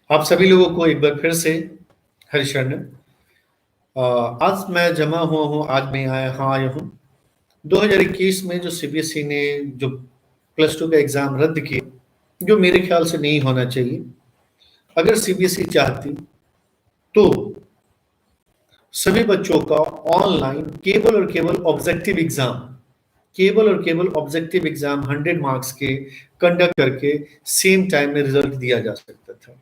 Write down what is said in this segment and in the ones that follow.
आप सभी लोगों को एक बार फिर से हरिशरण। आज मैं जमा हुआ हूँ, आज मैं आया हूँ 2021 में जो सीबीएसई ने जो प्लस टू का एग्जाम रद्द किया, जो मेरे ख्याल से नहीं होना चाहिए। अगर सीबीएसई चाहती तो सभी बच्चों का ऑनलाइन केवल और केवल ऑब्जेक्टिव एग्जाम 100 मार्क्स के कंडक्ट करके सेम टाइम में रिजल्ट दिया जा सकता था।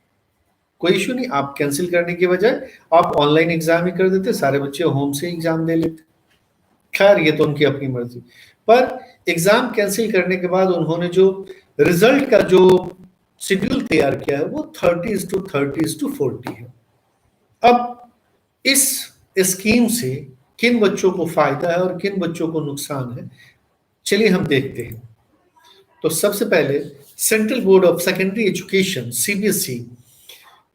कोई इशू नहीं, आप कैंसिल करने के बजाय आप ऑनलाइन एग्जाम ही कर देते, सारे बच्चे होम से एग्जाम दे लेते। खैर, ये तो उनकी अपनी मर्जी। पर एग्जाम कैंसिल करने के बाद उन्होंने जो रिजल्ट का जो शेड्यूल तैयार किया है वो 30:30:40 है। अब इस स्कीम से किन बच्चों को फायदा है और किन बच्चों को नुकसान है, चलिए हम देखते हैं। तो सबसे पहले central board of secondary education CBSE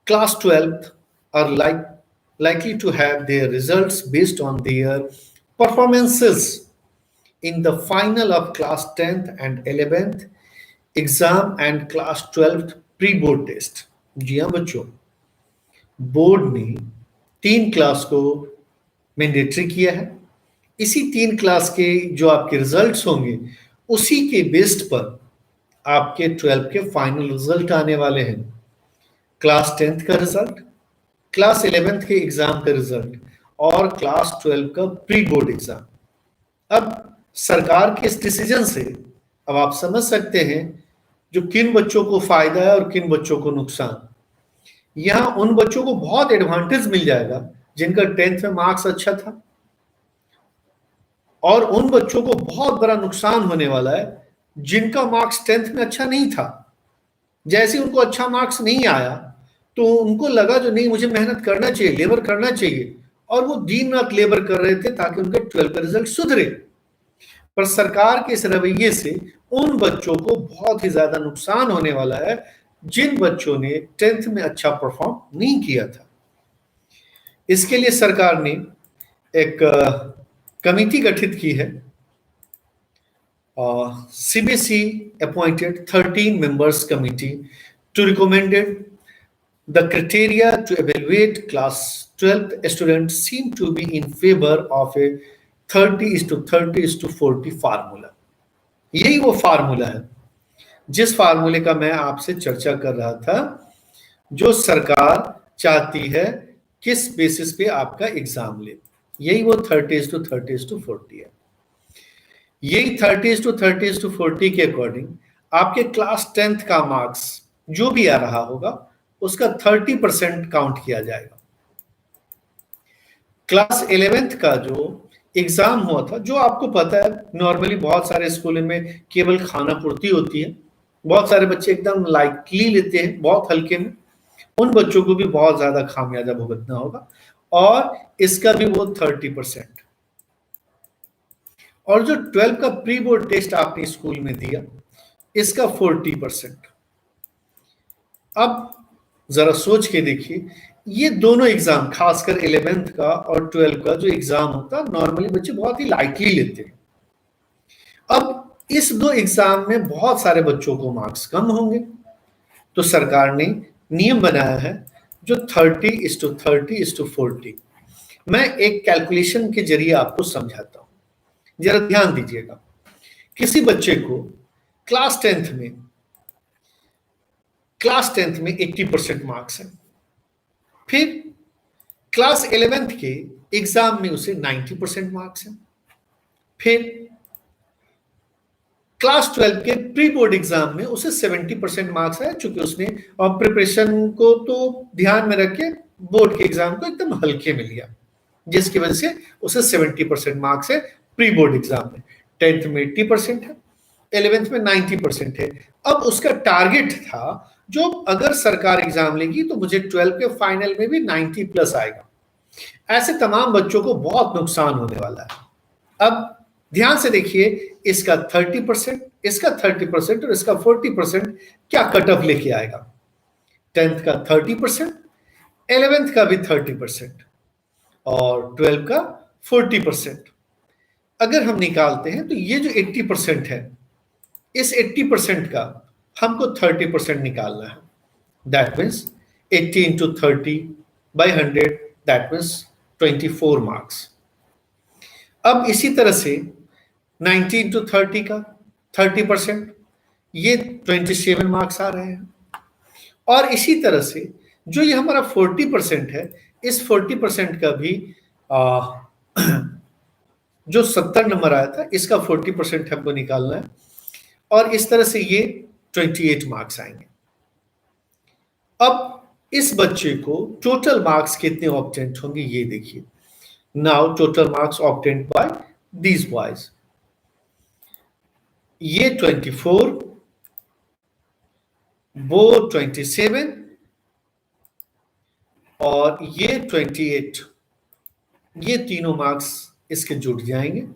class 12th are likely to have their results based on their performances in the final of class 10th and 11th exam and class 12th pre-board test। जी हाँ बच्चों, board ने 3 class को mandatory किया है। इसी 3 class के जो आपके रिजल्ट्स होंगे उसी के बेस्ड पर आपके 12 के फाइनल रिजल्ट आने वाले हैं। क्लास 10th का रिजल्ट, क्लास 11th के एग्जाम का रिजल्ट और क्लास 12 का प्री बोर्ड एग्जाम। अब सरकार के इस डिसीजन से अब आप समझ सकते हैं जो किन बच्चों को फायदा है और किन बच्चों को नुकसान। यहां उन बच्चों को बहुत एडवांटेज मिल जाएगा जिनका 10th में मार्क्स अच्छा था, और उन बच्चों को बहुत बड़ा नुकसान होने वाला है जिनका मार्क्स 10th में अच्छा नहीं था। जैसे उनको अच्छा मार्क्स नहीं आया तो उनको लगा जो नहीं, मुझे मेहनत करना चाहिए, लेबर करना चाहिए, और वो दिन रात लेबर कर रहे थे ताकि उनके 12 का रिजल्ट सुधरे। पर सरकार के इस रवैये से उन बच्चों को बहुत ही ज्यादा नुकसान होने वाला है जिन बच्चों ने 10th में अच्छा परफॉर्म नहीं किया था। इसके लिए सरकार ने एक कमेटी गठित की है। CBSE appointed 13 members committee to recommended the criteria to evaluate class 12th students seem to be in favor of a 30:30:40 formula. यही वो फार्मूला है जिस फार्मूले का मैं आपसे चर्चा कर रहा था, जो सरकार चाहती है किस बेसिस पे आपका एग्जाम ले। यही वो 30:30:40 है। यही 30:30:40 के अकॉर्डिंग आपके क्लास 10th का मार्क्स जो भी आ रहा होगा उसका 30% काउंट किया जाएगा। क्लास 11th का जो एग्जाम हुआ था, जो आपको पता है नॉर्मली बहुत सारे स्कूलों में केवल खाना पूर्ति होती है, बहुत सारे बच्चे एकदम लाइटली लेते हैं, बहुत हल्के में, उन बच्चों को भी बहुत ज्यादा खामियाजा भुगतना होगा, और इसका भी वो 30%। और जो 12 का प्री बोर्ड टेस्ट आपने स्कूल में दिया, इसका 40%। अब जरा सोच के देखिए, ये दोनों एग्जाम, खासकर 11th का और 12 का जो एग्जाम होता, नॉर्मली बच्चे बहुत ही लाइटली लेते हैं। अब इस दो एग्जाम में बहुत सारे बच्चों को मार्क्स कम होंगे, तो सरकार ने नियम बनाया है जो 30:30:40। मैं एक कैलकुलेशन के जरिए आपको समझाता हूं, जरा ध्यान दीजिएगा। किसी बच्चे को क्लास 10th में 80% मार्क्स है, फिर क्लास 11th के एग्जाम में उसे 90% मार्क्स है, फिर क्लास 12 के प्री बोर्ड एग्जाम में उसे 70% मार्क्स है, चूंकि उसने प्रिपरेशन को तो ध्यान में रख के बोर्ड के एग्जाम को एकदम हल्के में लिया, जिसकी वजह से उसे 70% मार्क्स है प्री बोर्ड एग्जाम में। 10th में 80% है, 11th में 90% है। अब उसका टारगेट था जो अगर सरकार एग्जाम लेगी तो मुझे 12 के फाइनल में भी 90+ आएगा। ऐसे तमाम बच्चों को बहुत नुकसान होने वाला है। अब ध्यान से देखिए, इसका 30%, इसका 30% और इसका 40% क्या कट ऑफ लेके आएगा। 10th का 30%, 11th का भी 30% और 12 का 40%। अगर हम निकालते हैं तो ये जो 80% है, इस 80% का हमको 30% निकालना है। That means 80 into 30 by 100, that means 24 marks. अब इसी तरह से 90 into 30 का 30%, ये 27 मार्क्स आ रहे हैं। और इसी तरह से जो ये हमारा 40% है, इस 40% का भी जो 70 नंबर आया था, इसका 40% हमको निकालना है, और इस तरह से ये 28 मार्क्स आएंगे। अब इस बच्चे को टोटल मार्क्स कितने ऑब्टेंट होंगे ये देखिए। Now total marks obtained by these boys, ये 24, वो 27 और ये 28, ये तीनों मार्क्स इसके जुड़ जाएंगे।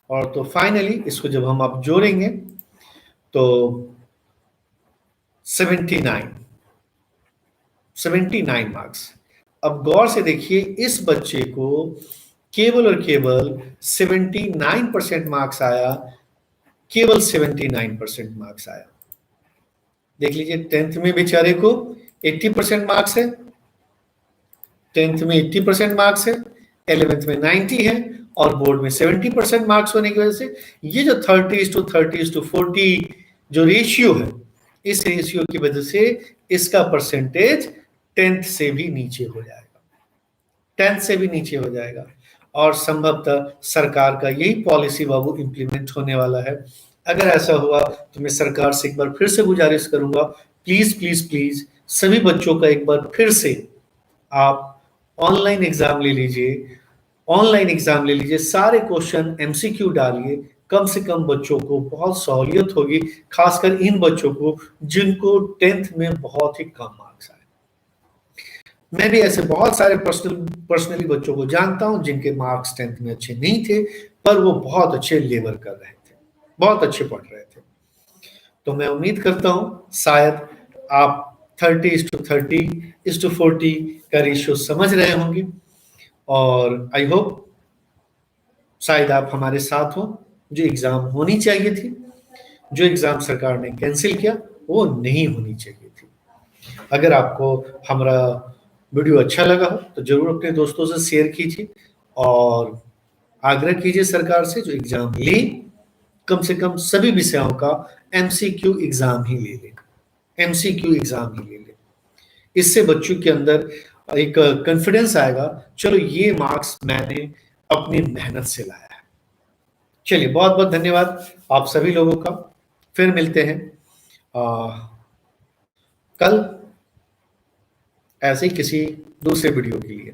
और तो फाइनली इसको जब हम अब जोड़ेंगे तो 79 मार्क्स। अब गौर से देखिए, इस बच्चे को केवल और केवल 79% मार्क्स आया, केवल 79% मार्क्स आया। देख लीजिए, 10th में बेचारे को 80% मार्क्स है, 10th में 80% मार्क्स है, 11th में 90 है, और बोर्ड में 70% मार्क्स होने की वजह से ये जो 30:30:40 जो रेशियो है, इस रेशियो की वजह से इसका परसेंटेज 10th से भी नीचे हो जाएगा, 10th से भी नीचे हो जाएगा। और संभवतः सरकार का यही पॉलिसी बाबू इंप्लीमेंट होने वाला है। अगर ऐसा हुआ तो मैं सरकार से एक बार फिर से गुजारिश करूंगा, प्लीज प्लीज प्लीज सभी बच्चों का एक बार फिर से आप ऑनलाइन एग्जाम ले लीजिए, ऑनलाइन एग्जाम ले लीजिए, सारे क्वेश्चन एमसीक्यू डालिए, कम से कम बच्चों को बहुत सहूलियत होगी, खासकर इन बच्चों को जिनको 10th में बहुत ही कम मार्क्स आए। मैं भी ऐसे बहुत सारे पर्सनली बच्चों को जानता हूं जिनके मार्क्स 10th में अच्छे नहीं थे, पर वो बहुत अच्छे लेवल कर रहे थे, बहुत अच्छे पढ़ रहे थे। तो मैं उम्मीद करता हूं शायद आप 30:30:40 का रेशियो समझ रहे होंगे, और आई होप शायद आप हमारे साथ हो। जो एग्जाम होनी चाहिए थी, जो एग्जाम सरकार ने कैंसिल किया, वो नहीं होनी चाहिए थी। अगर आपको हमारा वीडियो अच्छा लगा हो तो जरूर अपने दोस्तों से शेयर कीजिए, और आग्रह कीजिए सरकार से जो एग्जाम ले, कम से कम सभी विषयों का एमसीक्यू एग्जाम ही ले ले, एमसीक्यू एग्जाम ही ले ले। इससे बच्चों के अंदर एक कॉन्फिडेंस आएगा, चलो ये मार्क्स मैंने अपनी मेहनत से लाया है। चलिए, बहुत बहुत धन्यवाद आप सभी लोगों का। फिर मिलते हैं कल ऐसे ही किसी दूसरे वीडियो के लिए।